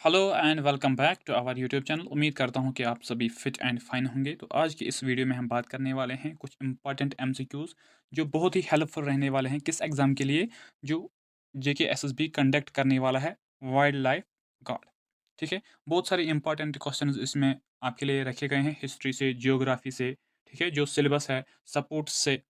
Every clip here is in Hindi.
Hello and welcome back to our YouTube channel. उम्मीद करता हूँ कि आप सभी फिट एंड फाइन होंगे। तो आज की इस वीडियो में हम बात करने वाले हैं कुछ इंपॉर्टेंट एमसीक्यूज़ जो बहुत ही हेल्पफुल रहने वाले हैं किस एग्ज़ाम के लिए, जो जेके एसएसबी कंडक्ट करने वाला है, वाइल्ड लाइफ गार्ड। ठीक है, बहुत सारे इंपॉर्टेंट क्वेश्चन इसमें आपके लिए रखे गए हैं, हिस्ट्री से, जियोग्राफी से, ठीक है, जो सिलेबस है, सपोर्ट्स से,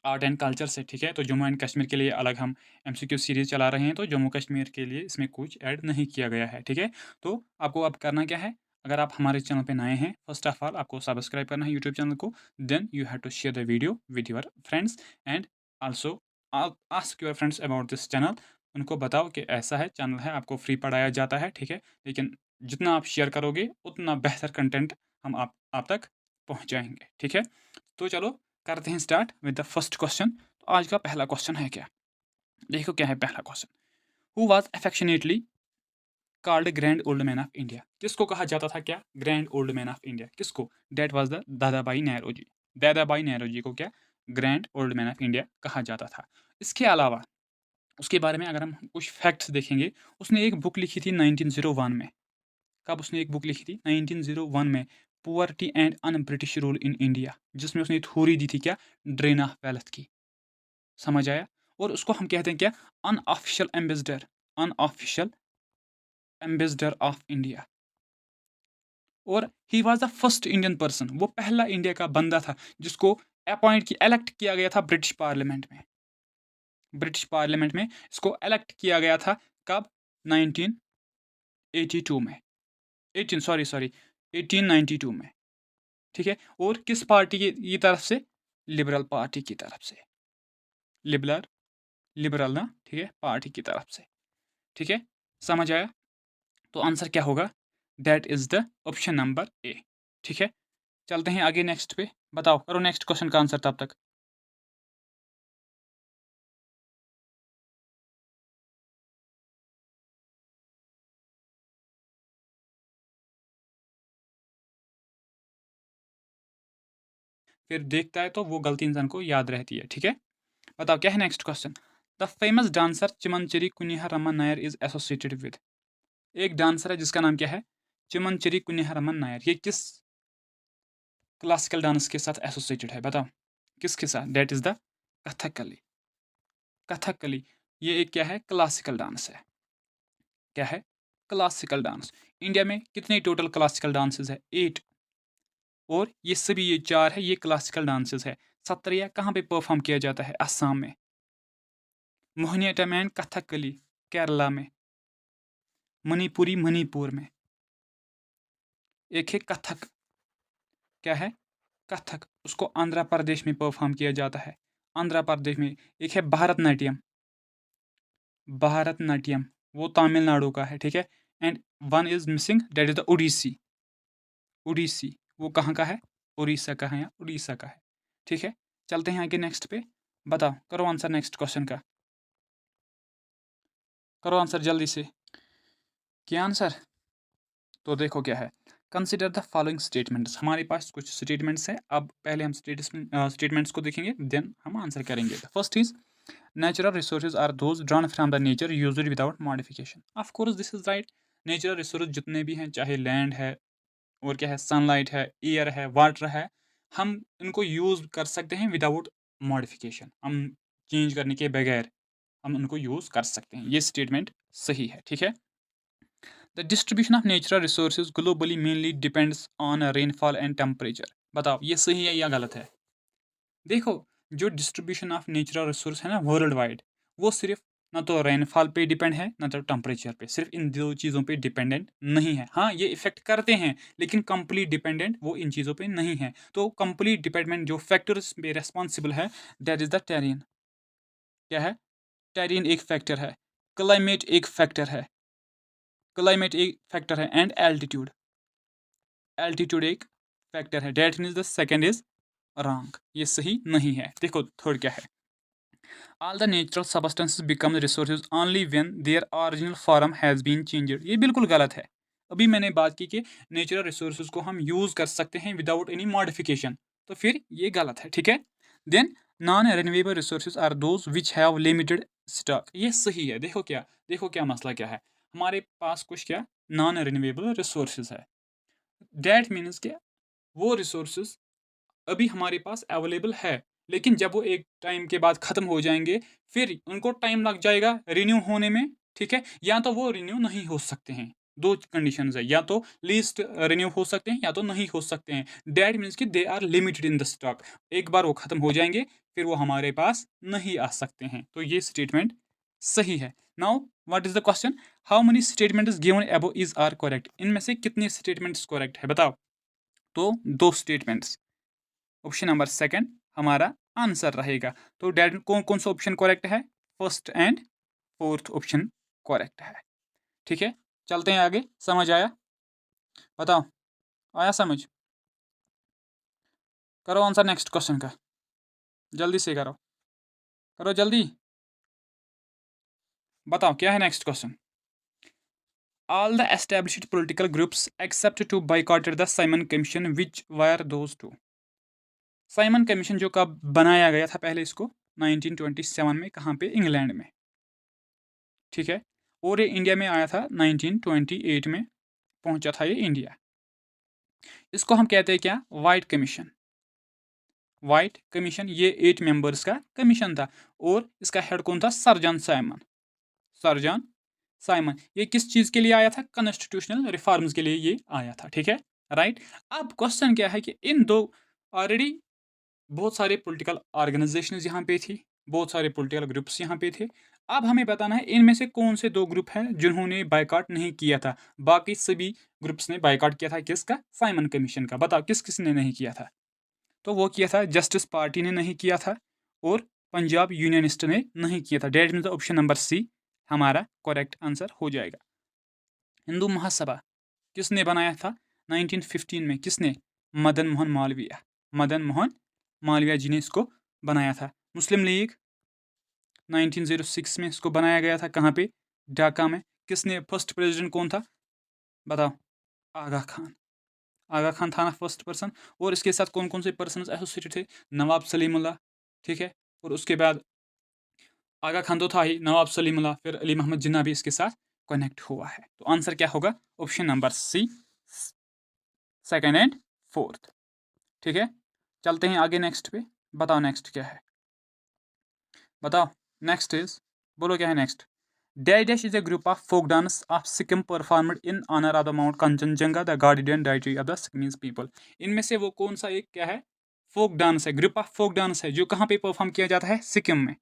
आर्ट एंड कल्चर से। ठीक है, तो जम्मू एंड कश्मीर के लिए अलग हम एमसीक्यू सीरीज़ चला रहे हैं, तो जम्मू कश्मीर के लिए इसमें कुछ ऐड नहीं किया गया है। ठीक है, तो आपको अब करना क्या है, अगर आप हमारे चैनल पे नए हैं, फर्स्ट ऑफ ऑल आपको सब्सक्राइब करना है यूट्यूब चैनल को। Then you have to share the video with your friends and also ask your friends about this channel. उनको बताओ कि ऐसा है चैनल है, आपको फ्री पढ़ाया जाता है। ठीक है, लेकिन जितना आप शेयर करोगे उतना बेहतर कंटेंट हम आप तक पहुँचाएँगे। ठीक है, तो चलो करते हैं start with the first question. तो आज का पहला क्वेश्चन है क्या, देखो क्या है पहला question. Who was affectionately called grand old man of India? किसको कहा जाता था क्या, grand old man of India? किसको? That was the Dadabhai Naoroji. Dadabhai Naoroji को क्या grand old man of India कहा जाता था। इसके अलावा उसके बारे में अगर हम कुछ फैक्ट्स देखेंगे, उसने एक बुक लिखी थी 1901 में। कब उसने एक बुक लिखी थी? 1901 में, poverty and un British rule in India, जिसमें उसने थ्योरी दी थी क्या, ड्रेन ऑफ वेल्थ की। समझ आया? और उसको हम कहते हैं क्या, unofficial ambassador, unofficial ambassador of India. और he was the first Indian person, वो पहला इंडिया का बंदा था जिसको अपॉइंट की इलेक्ट किया गया था ब्रिटिश पार्लियामेंट में। ब्रिटिश पार्लियामेंट में इसको इलेक्ट किया गया था कब? 1982 में, 18 सॉरी सॉरी 1892 में। ठीक है, और किस पार्टी की तरफ से? लिबरल पार्टी की तरफ से। लिबरल, लिबरल ना, ठीक है, पार्टी की तरफ से। ठीक है, समझ आया? तो आंसर क्या होगा? That is the option number A. ठीक है, चलते हैं आगे नेक्स्ट पे। बताओ, करो नेक्स्ट क्वेश्चन का आंसर तब तक। फिर देखता है तो वो गलती इंसान को याद रहती है। ठीक है, बताओ क्या है next question. The famous dancer Chemancheri Kunhiraman Nair is associated with? एक डांसर है जिसका नाम क्या है, चिमनचेरी कुनिहा रमन नायर। ये किस क्लासिकल डांस के साथ एसोसिएटेड है, बताओ किसके साथ? That is the Kathakali. Kathakali, ये एक क्या है, क्लासिकल डांस है। क्या है? Classical dance. इंडिया में कितने टोटल क्लासिकल डांसेस है? 8। और ये सभी, ये 4 है, ये क्लासिकल डांसेस है। सत्रिया कहाँ पे परफॉर्म किया जाता है? असम में। मोहिनीअट्टम एंड कथकली केरला में। मणिपुरी मणिपुर में। एक है कथक, क्या है, कथक, उसको आंध्र प्रदेश में परफॉर्म किया जाता है, आंध्र प्रदेश में। एक है भारतनाट्यम, भारतनाट्यम वो तमिलनाडु का है। ठीक है, and one is missing, that is the Odissi. Odissi वो कहाँ का है? उड़ीसा का है या उड़ीसा का है। ठीक है, चलते हैं आगे नेक्स्ट पे। बताओ, करो आंसर नेक्स्ट क्वेश्चन का, करो आंसर जल्दी से। क्या आंसर? तो देखो क्या है, कंसिडर द फॉलोइंग स्टेटमेंट्स। हमारे पास कुछ स्टेटमेंट्स हैं, अब पहले हम स्टेटमेंट्स को देखेंगे, देन हम आंसर करेंगे। First is, natural resources are those drawn from the nature usually without modification. Of course this is right. Natural resource जितने भी हैं, चाहे लैंड है, और क्या है, सनलाइट है, एयर है, वाटर है, हम इनको यूज़ कर सकते हैं विदाउट मॉडिफिकेशन। हम चेंज करने के बगैर हम उनको यूज़ कर सकते हैं। ये स्टेटमेंट सही है। ठीक है, the distribution of natural resources globally mainly depends on rainfall and temperature. बताओ ये सही है या गलत है? देखो, जो डिस्ट्रीब्यूशन ऑफ नेचुरल रिसोर्स है ना वर्ल्ड वाइड, वो सिर्फ ना तो रेनफॉल पे डिपेंड है ना तो टेम्परेचर पे, सिर्फ इन दो चीज़ों पे डिपेंडेंट नहीं है। हाँ, ये इफेक्ट करते हैं, लेकिन कंप्लीट डिपेंडेंट वो इन चीज़ों पे नहीं है। तो कंप्लीट डिपेंडेंट जो फैक्टर्स पे रेस्पॉन्सिबल है, दैट इज द टेरिन। क्या है? टेरिन एक फैक्टर है, क्लाइमेट एक फैक्टर है, क्लाइमेट एक फैक्टर है, एंड एल्टीट्यूड, एल्टीट्यूड एक फैक्टर है। That means the second is wrong, ये सही नहीं है। देखो थर्ड क्या है, all the natural substances become resources only when their original form has been changed। ये बिल्कुल गलत है। अभी मैंने बात की कि नेचुरल रिसोर्सेज को हम यूज़ कर सकते हैं विदाउट एनी मॉडिफिकेशन, तो फिर ये गलत है। ठीक है, then non renewable resources are those which have limited stock. ये सही है। देखो क्या, देखो क्या मसला क्या है, हमारे पास कुछ क्या नॉन रिन्यूएबल रिसोर्सेज है। डैट मीन्स कि वो रिसोर्सेज अभी हमारे पास अवेलेबल है, लेकिन जब वो एक टाइम के बाद ख़त्म हो जाएंगे फिर उनको टाइम लग जाएगा रिन्यू होने में, ठीक है। या तो वो रिन्यू नहीं हो सकते हैं, दो कंडीशंस है, या तो लीस्ट रिन्यू हो सकते हैं या तो नहीं हो सकते हैं। दैट मीन्स कि they are limited in the stock. एक बार वो ख़त्म हो जाएंगे फिर वो हमारे पास नहीं आ सकते हैं। तो ये स्टेटमेंट सही है। Now what is the question, how many statements given above is are correct. इनमें से कितने स्टेटमेंट्स करेक्ट है बताओ। तो दो स्टेटमेंट्स, ऑप्शन नंबर सेकंड हमारा आंसर रहेगा। तो डैट कौन कौन सा ऑप्शन करेक्ट है, first and fourth option correct है, ठीक है। चलते हैं आगे, समझ आया, बताओ आया समझ, करो आंसर नेक्स्ट क्वेश्चन का, जल्दी से करो, करो जल्दी, बताओ क्या है next question. All the established political groups except two boycotted the Simon Commission, which were those two? Simon commission जो कब बनाया गया था पहले इसको 1927 में, कहाँ पे, इंग्लैंड में, ठीक है। और ये इंडिया में आया था 1928 में, पहुंचा था ये इंडिया। इसको हम कहते हैं क्या, वाइट कमीशन। वाइट कमीशन ये 8 मेंबर्स का कमीशन था और इसका हेड कौन था, sir John Simon. Sir John Simon ये किस चीज़ के लिए आया था, कॉन्स्टिट्यूशनल रिफॉर्म्स के लिए ये आया था, ठीक है, राइट। अब क्वेश्चन क्या है कि इन दो ऑलरेडी बहुत सारे पॉलिटिकल ऑर्गेनाइजेशंस यहाँ पे थी, बहुत सारे पॉलिटिकल ग्रुप्स यहाँ पे थे। अब हमें बताना है इनमें से कौन से दो ग्रुप हैं जिन्होंने बायकॉट नहीं किया था। बाकी सभी ग्रुप्स ने बायकॉट किया था किसका, साइमन कमीशन का। बताओ किस किस ने नहीं किया था। तो वो किया था जस्टिस पार्टी ने नहीं किया था और पंजाब यूनियनिस्ट ने नहीं किया था। That means option number C हमारा करेक्ट आंसर हो जाएगा। हिंदू महासभा किसने बनाया था 1915 में, किसने, मदन मोहन मालवीय। मदन मोहन मालवीय जी ने इसको बनाया था। मुस्लिम लीग 1906 में इसको बनाया गया था, कहाँ पे, ढाका में। किसने, फर्स्ट प्रेसिडेंट कौन था बताओ, आगा खान। आगा खान था ना फर्स्ट पर्सन। और इसके साथ कौन कौन से पर्सन एसोसिएटेड थे, नवाब सलीमुल्लाह, ठीक है। और उसके बाद आगा खान तो था ही, नवाब सलीमुल्लाह, फिर अली मोहम्मद जिन्ना भी इसके साथ कनेक्ट हुआ है। तो आंसर क्या होगा, option number C, second and fourth, ठीक है। चलते हैं आगे नेक्स्ट पे, बताओ नेक्स्ट क्या है, बताओ नेक्स्ट इज, बोलो क्या है next. Dash is a group of folk dance of Sikkim performed in honor of the Mount Kanchenjunga, the guardian deity of the Sikkimese people। इनमें से वो कौन सा एक क्या है, फोक डांस है, ग्रुप ऑफ फोक डांस है जो कहाँ पे परफॉर्म किया जाता है, सिक्किम में।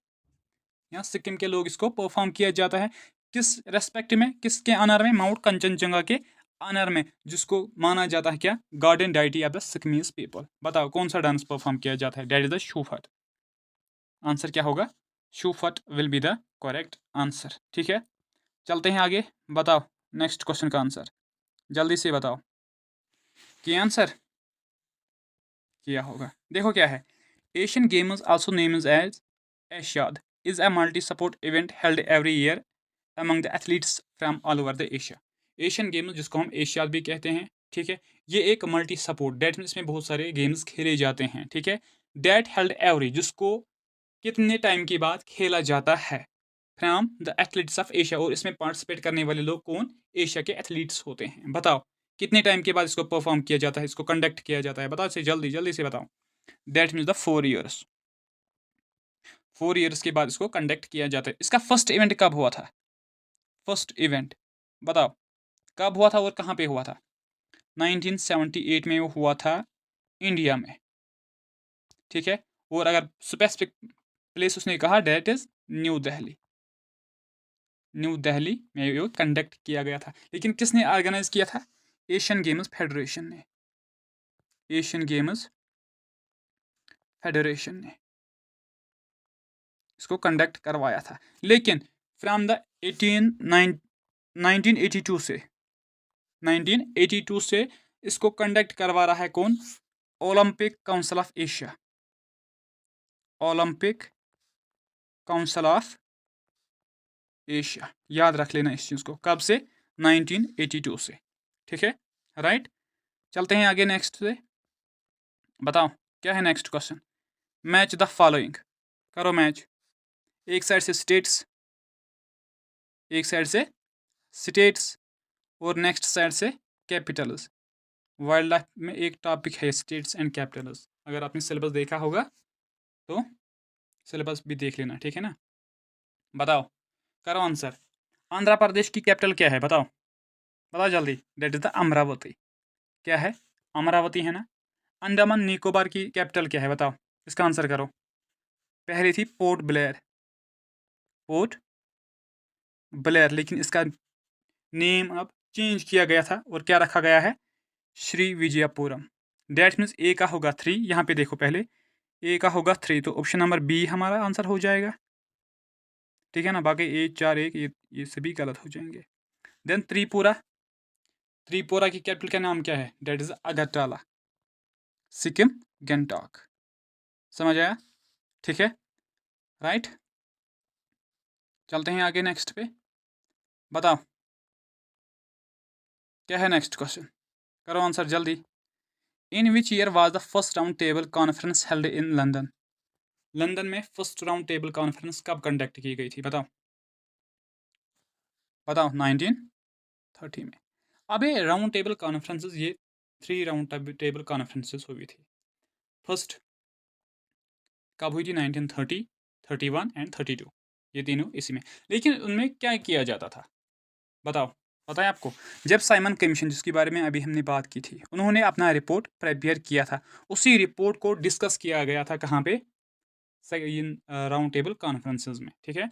यहाँ सिक्किम के लोग इसको परफॉर्म किया जाता है, किस रेस्पेक्ट में, किसके ऑनर में, माउंट कंचनजंगा के ऑनर में, जिसको माना जाता है क्या, guardian deity of the Sikkimese people. बताओ कौन सा डांस परफॉर्म किया जाता है, that is the Chu Faat. Answer क्या होगा, Chu Faat will be the correct answer, ठीक है। चलते हैं आगे, बताओ नेक्स्ट क्वेश्चन का आंसर, जल्दी से बताओ कि आंसर क्या होगा। देखो क्या है, Asian Games also names as Asiad is a multi sport event held every year among the athletes from all over the Asia. Asian Games जिसको हम एशियाड भी कहते हैं, ठीक है, ये एक मल्टी सपोर्ट, डेट मीन्स इसमें बहुत सारे गेम्स खेले जाते हैं, ठीक है। डेट हेल्ड एवरी जिसको कितने टाइम के बाद खेला जाता है, from the athletes of Asia, और इसमें पार्टिसिपेट करने वाले लोग कौन, एशिया के एथलीट्स होते हैं। बताओ कितने टाइम के बाद इसको परफॉर्म किया जाता है, इसको कंडक्ट किया जाता है, बताओ से जल्दी जल्दी से बताओ। That means the 4 years, 4 years के बाद इसको कंडक्ट किया जाता है। इसका फर्स्ट इवेंट कब हुआ था, फर्स्ट इवेंट बताओ कब हुआ था और कहाँ पे हुआ था। 1978 में वो हुआ था इंडिया में, ठीक है। और अगर स्पेसिफिक प्लेस उसने कहा, that is New Delhi. New Delhi में ये कंडक्ट किया गया था, लेकिन किसने ऑर्गेनाइज किया था, एशियन गेम्स फेडरेशन ने। एशियन गेम्स फेडरेशन ने इसको कंडक्ट करवाया था। लेकिन फ्रॉम द 1982 से 1982 से इसको कंडक्ट करवा रहा है कौन, Olympic council of Asia. Olympic council of Asia, याद रख लेना इस चीज़ को, कब से, 1982 से, ठीक है, राइट। चलते हैं आगे नेक्स्ट से, बताओ क्या है next question. Match the following, करो मैच। एक साइड से स्टेट्स, एक साइड से स्टेट्स और नेक्स्ट साइड से कैपिटल्स। वाइल्ड लाइफ में एक टॉपिक है स्टेट्स एंड कैपिटल्स। अगर आपने सिलेबस देखा होगा तो सिलेबस भी देख लेना, ठीक है ना। बताओ, करो आंसर। आंध्र प्रदेश की कैपिटल क्या है, बताओ बताओ जल्दी। That is the Amravati. क्या है, अमरावती है ना। अंडमान निकोबार की कैपिटल क्या है, बताओ, इसका आंसर करो। पहली थी पोर्ट ब्लेयर, पोर्ट ब्लेयर, लेकिन इसका नेम अब चेंज किया गया था और क्या रखा गया है, श्री विजयपुरम। डैट मीन्स ए का होगा 3, यहाँ पे देखो पहले ए का होगा 3, तो ऑप्शन नंबर बी हमारा आंसर हो जाएगा, ठीक है ना। बाकी ए 4 1 ये सभी गलत हो जाएंगे। देन त्रिपुरा, त्रिपुरा की कैपिटल का नाम क्या है, डैट इज अगरतला, सिक्किम, गंगटोक। समझ आया, ठीक है, राइट। चलते हैं आगे नेक्स्ट पे। बताओ क्या है नेक्स्ट क्वेश्चन, करो आंसर जल्दी। In which year was the first round table conference held in London. London में फर्स्ट राउंड टेबल कॉन्फ्रेंस कब कंडक्ट की गई थी, बताओ बताओ। 1930 में। अब ये राउंड टेबल कॉन्फ्रेंसेस, ये 3 राउंड टेबल कॉन्फ्रेंसेस हुई थी। फर्स्ट कब हुई थी, 1930, 31 एंड 32, ये तीनों इसी में। लेकिन उनमें क्या किया जाता था, बताओ, पता है आपको। जब साइमन कमीशन, जिसके बारे में अभी हमने बात की थी, उन्होंने अपना रिपोर्ट प्रिपेयर किया था, उसी रिपोर्ट को डिस्कस किया गया था कहाँ पे, इन राउंड टेबल कॉन्फ्रेंसेस में, ठीक है।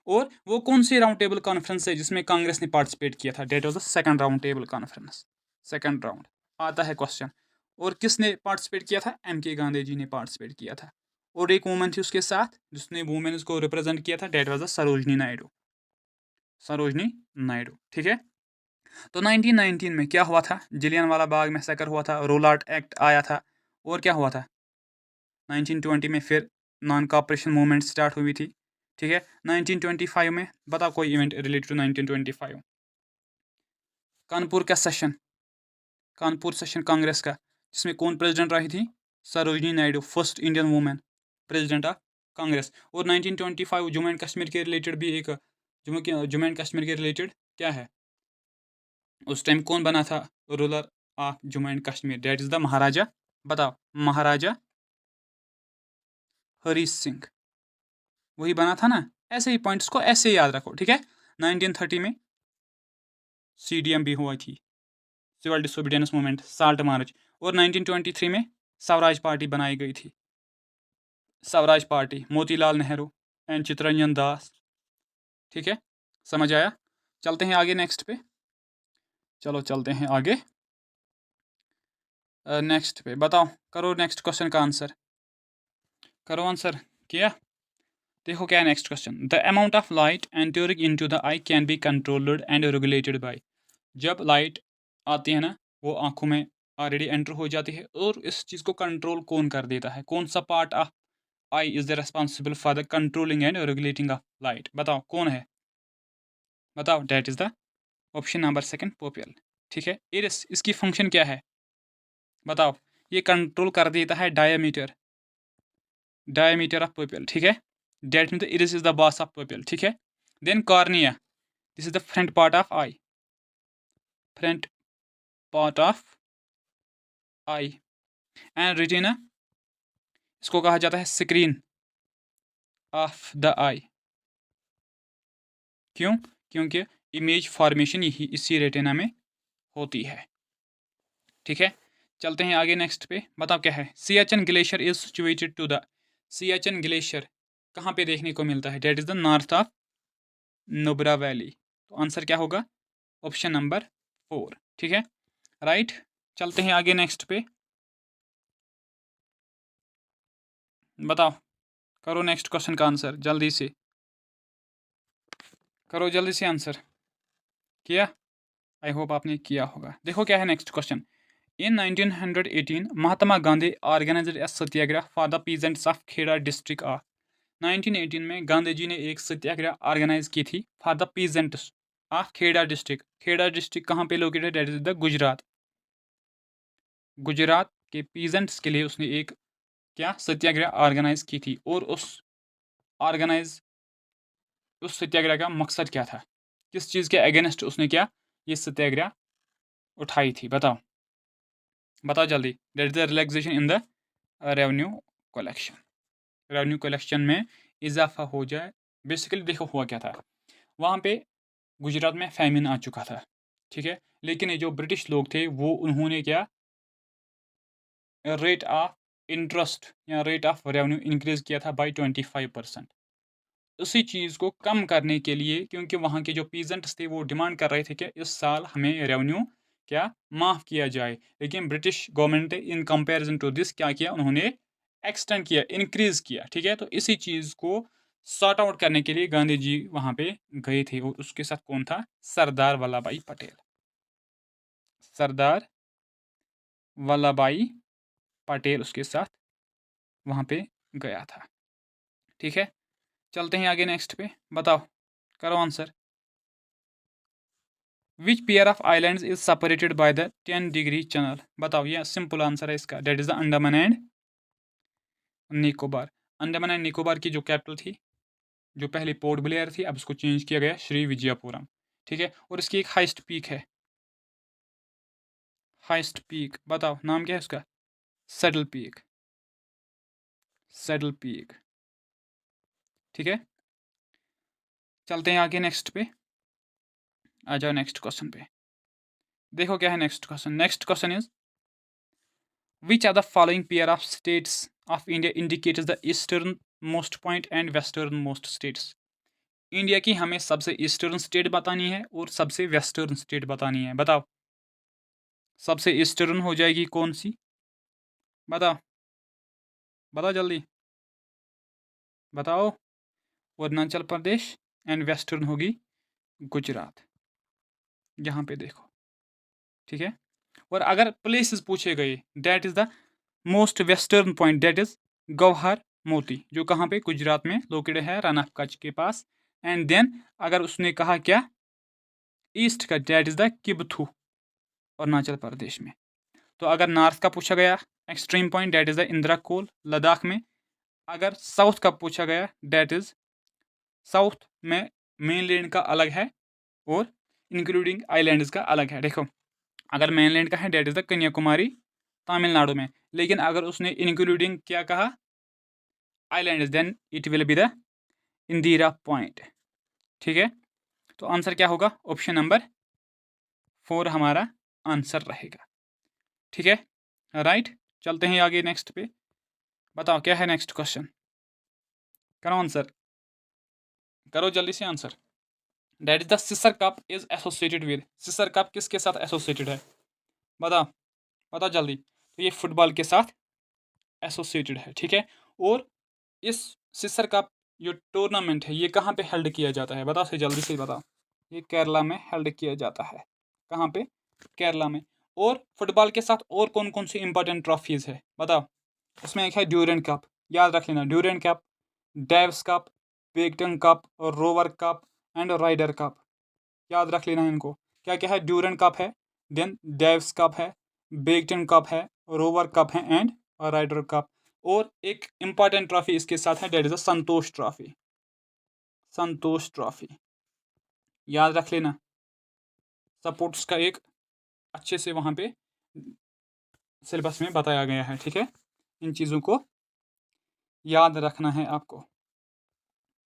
और वो कौन सी राउंड टेबल कॉन्फ्रेंस है जिसमें कांग्रेस ने पार्टिसिपेट किया था, that of the second round table conference. Second round आता है क्वेश्चन। और किसने पार्टिसिपेट किया था, एम के गांधी जी ने पार्टिसिपेट किया था। और एक वुमन थी उसके साथ जिसने वुमेन्स को रिप्रेजेंट किया था, that was the Sarojini Naidu, Sarojini Naidu, ठीक है। तो 1919 में क्या हुआ था, जिलियनवाला बाग मैसेकर हुआ था, रोल आउट एक्ट आया था, और क्या हुआ था 1920 में फिर नॉन कॉपरेशन मूवमेंट स्टार्ट हुई थी, ठीक है। 1925 में बताओ कोई इवेंट रिलेटेड टू 1925। कानपुर का सेशन, कानपुर सेशन कांग्रेस का, जिसमें कौन प्रेसिडेंट रही थी, Sarojini Naidu, first Indian women president of Congress. और 1925 जम्मू एंड कश्मीर के रिलेटेड भी एक, जम्मू एंड कश्मीर के रिलेटेड क्या है, उस टाइम कौन बना था ruler of Jammu and Kashmir, that is the maharaja, बताओ, महाराजा हरी सिंह, वही बना था ना। ऐसे ही पॉइंट्स को ऐसे ही याद रखो, ठीक है। 1930 में CDM भी हुआ थी, civil disobedience movement, salt march. और 1923 में स्वराज पार्टी बनाई गई थी, स्वराज पार्टी, मोतीलाल नेहरू एंड चित्तरंजन दास, ठीक है, समझ आया। चलते हैं आगे नेक्स्ट पे, चलो चलते हैं आगे नेक्स्ट पे। बताओ, करो नेक्स्ट क्वेश्चन का आंसर, करो आंसर किया। देखो क्या है next question. The amount of light entering into the I can be controlled and regulated by. जब लाइट आती है ना, वो आंखों में ऑलरेडी एंटर हो जाती है, और इस चीज़ को कंट्रोल कौन कर देता है, कौन सा part of eye is the responsible for the controlling and regulating of light, बताओ कौन है, बताओ। That is the option number second, pupil, ठीक है। इरिस, इसकी फंक्शन क्या है, बताओ। ये कंट्रोल कर देता है डायमीटर, डायमीटर ऑफ पोपियल, ठीक है। That mean iris is the boss of pupil, ठीक है। Then cornea, this is the front part of eye, front part of eye. And retina, इसको कहा जाता है स्क्रीन ऑफ द आई, क्यों, क्योंकि इमेज फॉर्मेशन यही इसी रेटिना में होती है, ठीक है। चलते हैं आगे नेक्स्ट पे। बताओ क्या है, Siachen glacier is situated to the, Siachen glacier कहाँ पे देखने को मिलता है, that is the north of Nubra valley. तो आंसर क्या होगा, ऑप्शन नंबर 4, ठीक है, राइट। चलते हैं आगे नेक्स्ट पे। बताओ, करो नेक्स्ट क्वेश्चन का आंसर जल्दी से, करो जल्दी से आंसर किया। आई होप आपने किया होगा। देखो क्या है next question. In 1918 Mahatma Gandhi organised a satyagraha for the peasants of Kheda district of. 1918 में गांधी जी ने एक सत्याग्रह ऑर्गेनाइज की थी for the peasants of Kheda district. Kheda district कहाँ पे लोकेटेड है, that is the Gujarat. Gujarat के पीजेंट्स के लिए उसने एक क्या सत्याग्रह ऑर्गेनाइज की थी। और उस सत्याग्रह का मकसद क्या था, किस चीज़ के अगेंस्ट उसने क्या ये सत्याग्रह उठाई थी? बताओ, बताओ जल्दी। That is the relaxation in the revenue collection. Revenue collection में इजाफा हो जाए। बेसिकली देखो हुआ क्या था, वहाँ पे गुजरात में फैमिन आ चुका था, ठीक है। लेकिन ये जो ब्रिटिश लोग थे वो उन्होंने क्या, रेट ऑफ इंटरेस्ट या रेट ऑफ रेवेन्यू इंक्रीज किया था बाई 25%। उसी चीज़ को कम करने के लिए, क्योंकि वहाँ के जो पीजेंट्स थे वो डिमांड कर रहे थे कि इस साल हमें रेवेन्यू क्या माफ़ किया जाए, लेकिन ब्रिटिश गवर्नमेंट ने इन कंपैरिजन टू दिस क्या किया, उन्होंने एक्सटेंड किया, इंक्रीज किया, ठीक है। तो इसी चीज़ को सॉर्ट आउट करने के लिए गांधी जी वहाँ पे गए थे, और उसके साथ कौन था, सरदार वल्लभ भाई पटेल। सरदार वल्लभ भाई पटेल उसके साथ वहाँ पे गया था, ठीक है। चलते हैं आगे नेक्स्ट पे, बताओ, करो answer. Which pair of islands is separated by the 10 degree channel? बताओ, ये सिंपल आंसर है इसका, that is the Andaman and Nicobar. Andaman and Nicobar की जो कैपिटल थी, जो पहले पोर्ट ब्लेयर थी, अब उसको चेंज किया गया श्री विजयपुरम, ठीक है। और इसकी एक हाइस्ट पीक है, हाइस्ट पीक बताओ नाम क्या है उसका, सैडल पीक, सैडल पीक, ठीक है। चलते हैं आगे नेक्स्ट पे, आ जाओ नेक्स्ट क्वेश्चन पे। देखो क्या है next question. Next question is which are the following pair of states of India indicates the eastern most point and western most states? India की हमें सबसे ईस्टर्न स्टेट बतानी है और सबसे वेस्टर्न स्टेट बतानी है। बताओ, सबसे ईस्टर्न हो जाएगी कौन सी, बताओ, बताओ जल्दी, बताओ। अरुणाचल प्रदेश, एंड वेस्टर्न होगी गुजरात, यहाँ पे देखो, ठीक है। और अगर प्लेसेस पूछे गए, that is the most western point, that is Gauhar Moti, जो कहाँ पे गुजरात में लोकेटेड है, रन ऑफ कच्छ के पास। एंड देन अगर उसने कहा क्या, ईस्ट का, that is the Kibithu, Arunachal Pradesh में। तो अगर नॉर्थ का पूछा गया extreme point, that is the Indira Col, Ladakh में। अगर साउथ का पूछा गया, दैट इज साउथ में मेनलैंड का अलग है और इंक्लूडिंग आइलैंड्स का अलग है। देखो, अगर मेनलैंड का है that is the Kanyakumari, Tamil Nadu में। लेकिन अगर उसने इंक्लूडिंग क्या कहा, islands, then it will be the Indira point, ठीक है। तो आंसर क्या होगा, ऑप्शन नंबर 4 हमारा आंसर रहेगा, ठीक है, राइट। चलते हैं आगे नेक्स्ट पे, बताओ क्या है नेक्स्ट क्वेश्चन, करो आंसर, करो जल्दी से आंसर। दैट इज द सिसर कप इज एसोसिएटेड विद, सिसर कप किसके साथ एसोसिएटेड है, बताओ, बताओ जल्दी। तो ये फुटबॉल के साथ एसोसिएटेड है, ठीक है। और इस सिसर कप जो टूर्नामेंट है ये कहाँ पे हेल्ड किया जाता है, बताओ से जल्दी से बताओ। ये केरला में हेल्ड किया जाता है, कहाँ पे, केरला में। और फुटबॉल के साथ और कौन कौन सी इंपॉर्टेंट ट्रॉफीज है, बताओ। उसमें एक है ड्यूरेंट कप, याद रख लेना, Durand cup, Davis cup, Beighton cup, Rovers cup and Ryder cup, याद रख लेना इनको। क्या क्या है, ड्यूरेंट कप है, देन डेव्स कप है, बेगटन कप है, रोवर कप है एंड राइडर कप। और एक इंपॉर्टेंट ट्रॉफी इसके साथ है, that is the Santosh trophy, Santosh trophy, याद रख लेना। सपोर्ट्स का एक अच्छे से वहाँ पे सिलेबस में बताया गया है, ठीक है। इन चीज़ों को याद रखना है आपको।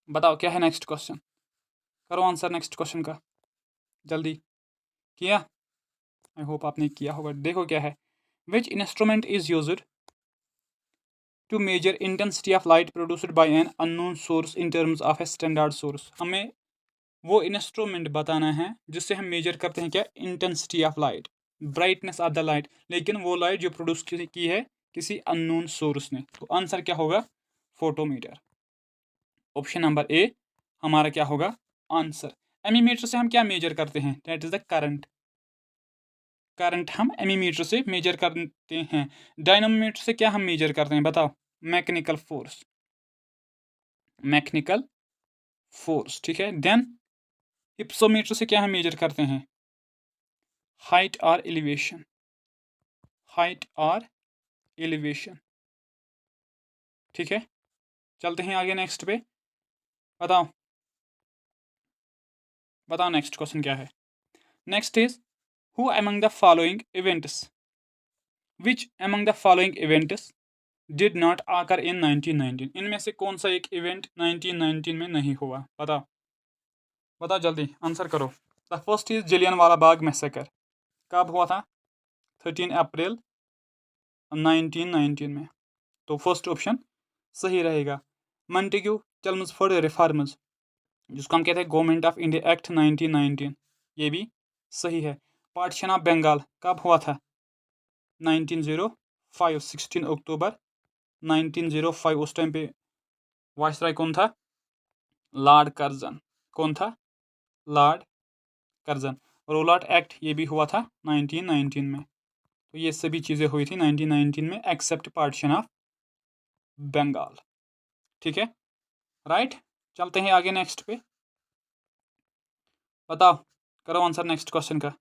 बताओ क्या है नेक्स्ट क्वेश्चन, करो आंसर नेक्स्ट क्वेश्चन का जल्दी। किया, आई होप आपने किया होगा। देखो क्या है, which instrument is used to measure intensity of light produced by an unknown source in terms of a standard source? हमें वो इंस्ट्रूमेंट बताना है जिससे हम मेजर करते हैं क्या, intensity of light, brightness of the light, लेकिन वो लाइट जो प्रोड्यूस की है किसी अननोन सोर्स ने। तो आंसर क्या होगा, फोटोमीटर, ऑप्शन नंबर ए हमारा क्या होगा आंसर। एमीमीटर से हम क्या मेजर करते हैं, that is the current, current हम एमीमीटर से मेजर करते हैं। डायनामोमीटर से क्या हम मेजर करते हैं, बताओ, मैकेनिकल फोर्स, मैकेनिकल फोर्स, ठीक है। देन हिप्सोमीटर से क्या हम मेजर करते हैं, हाइट और एलिवेशन, हाइट और एलिवेशन, ठीक है। चलते हैं आगे नेक्स्ट पे, बताओ, बताओ नेक्स्ट क्वेश्चन क्या है। Next is who among the following events, which among the following events did not आकर इन 1919, इनमें से कौन सा एक इवेंट 1919 में नहीं हुआ? बताओ बताओ जल्दी आंसर करो। The first is Jallianwala Bagh massacre, कब हुआ था? 13 अप्रैल 1919 में। तो फर्स्ट ऑप्शन सही रहेगा। मॉन्टेग्यू चेम्सफोर्ड रिफॉर्म्स, जिसको हम कहते हैं गवर्नमेंट ऑफ इंडिया एक्ट 1919, ये भी सही है। पार्टीशन ऑफ बंगाल कब हुआ था? 1905, 16 अक्टूबर 1905। उस टाइम पे वाइसराय कौन था? Lord Curzon. कौन था? Lord Curzon. रोलाट एक्ट ये भी हुआ था 1919 में। तो ये सभी चीज़ें हुई थी 1919 में एक्सेप्ट पार्टीशन ऑफ बंगाल। ठीक है, राइट। चलते हैं आगे नेक्स्ट पे। बताओ, करो आंसर नेक्स्ट क्वेश्चन का।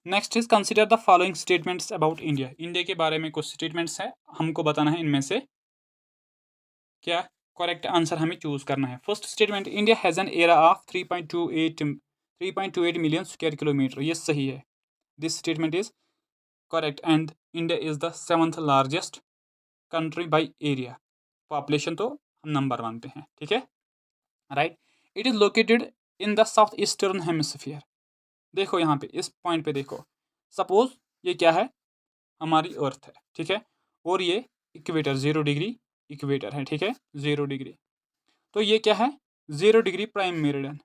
Next is consider the following statements about India, India के बारे में कुछ स्टेटमेंट्स है, हमको बताना है इनमें से क्या करेक्ट आंसर हमें चूज करना है। First statement, India has an area of 3.28 million square kilometre, ये सही है। This statement is correct and India is the 7th largest country by area. Population तो हम नंबर 1 पे हैं। ठीक है, right. It is located in the south eastern hemisphere. देखो यहाँ पे इस पॉइंट पे देखो, सपोज ये क्या है? हमारी अर्थ है। ठीक है, और ये इक्वेटर 0 डिग्री इक्वेटर है। ठीक है, 0 डिग्री। तो ये क्या है? 0 degree prime meridian,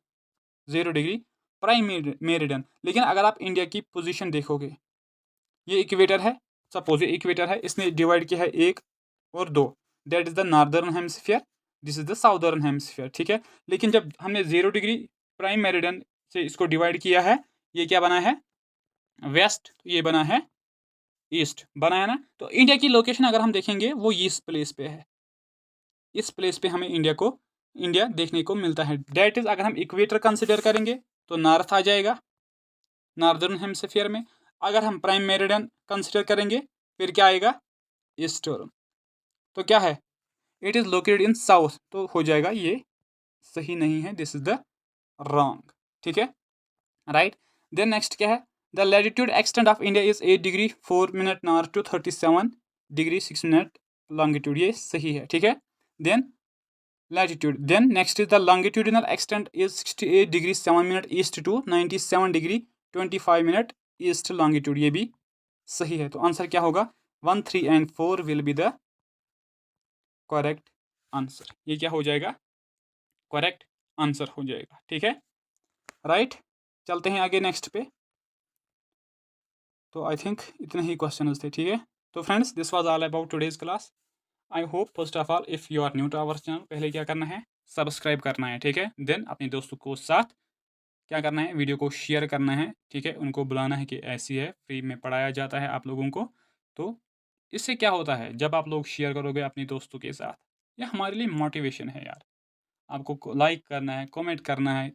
0 degree prime meridian. लेकिन अगर आप इंडिया की पोजीशन देखोगे, ये इक्वेटर है, सपोज ये इक्वेटर है, इसने डिवाइड किया है 1 और 2, that is the northern hemisphere, this is the southern hemisphere. ठीक है, लेकिन जब हमने 0 डिग्री प्राइम मेरिडियन से इसको डिवाइड किया है, ये क्या बना है? वेस्ट, ये बना है ईस्ट, बना है ना। तो इंडिया की लोकेशन अगर हम देखेंगे वो इस प्लेस पे है, इस प्लेस पे हमें इंडिया देखने को मिलता है। डेट इज, अगर हम इक्वेटर कंसिडर करेंगे तो नॉर्थ आ जाएगा नॉर्दर्न हेमिस्फीयर में। अगर हम प्राइम मेरिडियन कंसिडर करेंगे फिर क्या आएगा? ईस्टर्न। तो क्या है? It is located in south, तो हो जाएगा ये सही नहीं है, दिस इज द रॉन्ग। ठीक है, राइट। देन नेक्स्ट क्या है? The latitude extent of India is 8 degree 4 minute north to 37 degree 6 minute longitude, ये सही है। ठीक है, then latitude, then next is the longitudinal extent is 68 degree 7 minute east to 97 degree 25 minute east longitude, ये भी सही है। तो आंसर क्या होगा? 1, 3 and 4 will be the correct answer. ये क्या हो जाएगा? करेक्ट आंसर हो जाएगा। ठीक है, राइट। चलते हैं आगे नेक्स्ट पे। तो आई थिंक इतने ही क्वेश्चन थे। ठीक है, तो friends this was all about today's class. I hope first of all if you are new to our channel, पहले क्या करना है? सब्सक्राइब करना है। ठीक है, देन अपने दोस्तों को साथ क्या करना है? वीडियो को शेयर करना है। ठीक है, उनको बुलाना है कि ऐसी है, फ्री में पढ़ाया जाता है आप लोगों को। तो इससे क्या होता है, जब आप लोग शेयर करोगे अपने दोस्तों के साथ, यह हमारे लिए मोटिवेशन है यार। आपको लाइक करना है, कमेंट करना है।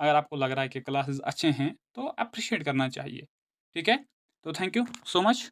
अगर आपको लग रहा है कि क्लासेस अच्छे हैं तो अप्रिशिएट करना चाहिए। ठीक है, तो थैंक यू सो मच।